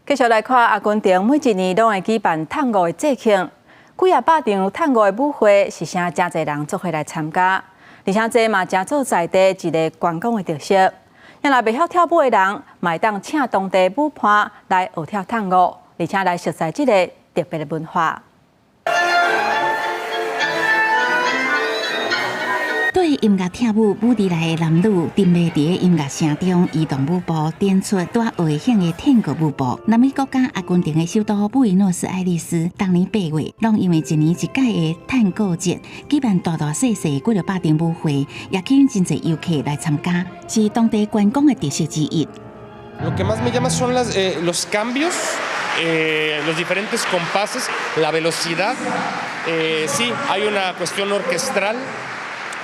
继续来看阿根廷每一年拢会举办探戈的节庆，几啊百场探戈的舞会是啥真侪人做伙来参加，而且这嘛真做在地一个观光的特色。若未晓跳舞的人，嘛会当请当地舞伴来学跳探戈，而且来熟悉这个特别的文化。 对音乐跳舞舞池内的男女，沉迷在音乐声中移动舞步，点出带危险的探戈舞步。南美国家阿根廷的首都布宜诺斯艾利斯，当年8月，拢因为一年一届的探戈节，举办大大小小几多百场舞会，也吸引真侪游客来参加，是当地观光的特色之一。Lo que más me llama son los cambios, los diferentes compases, la velocidad. Sí, hay una cuestión orquestral.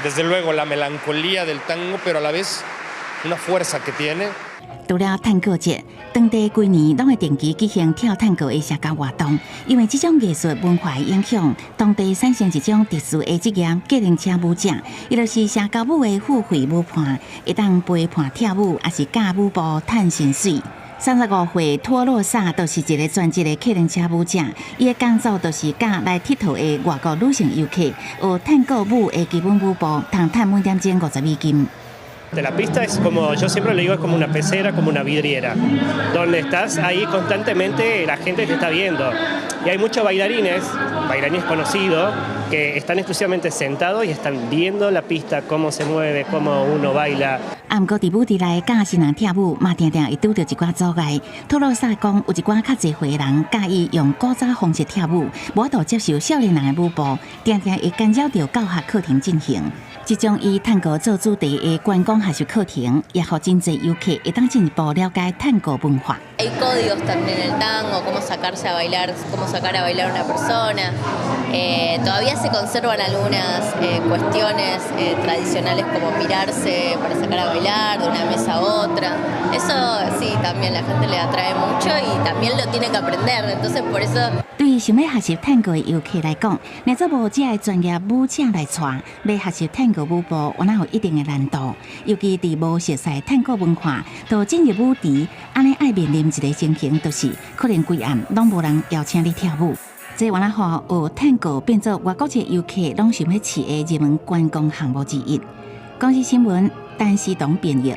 Desde luego la melancolía del tango, pero a la vez una fuerza que tiene. 除了探戈节，当地规年拢会定期举行跳探戈的社交活动，因为这种艺术文化的影响，当地产生一种特殊的职业——计程车舞者，也就是社交舞的付费舞伴，会当陪伴跳舞，也是教舞步赚薪水。 35岁托洛萨就是一个专职的计程车舞者，伊的工作就是教来佚佗的外国女性游客学探戈舞的基本舞步，通赚每点钟50美金。 La pista es como, yo siempre le digo, es como una pecera, como una vidriera, donde estás ahí constantemente, la gente te está viendo. Y hay muchos bailarines conocidos, que están exclusivamente sentados y están viendo la pista, cómo se mueve, cómo uno baila. 不过，伫舞池内教新人跳舞，嘛常常会拄到一寡阻碍。托洛萨讲，有一寡较侪岁人介意用古早方式跳舞，无法度接受少年人的舞步，常常会干扰到教学课程进行。 这种以探戈做主题的观光学习课程，也让真侪游客会当进一步了解探戈文化。Hay códigos también en el tango, cómo sacarse a bailar, cómo sacar a bailar a una persona. Todavía se conservan algunas cuestiones tradicionales como mirarse para sacar a bailar de una mesa a otra. Eso sí, también la gente le atrae mucho y también lo tiene que aprender. Entonces por eso. 对想要学习探戈的游客来讲，若做无这个专业舞者来带，要学习探戈舞步，往往有一定的难度。尤其伫无熟悉探戈文化，到进入舞池，安尼爱面临一个情形，就是可能规暗拢无人邀请你跳舞。这往往学探戈变作外国籍游客拢想要试的热门观光项目之一。公司新闻，陈思彤编译。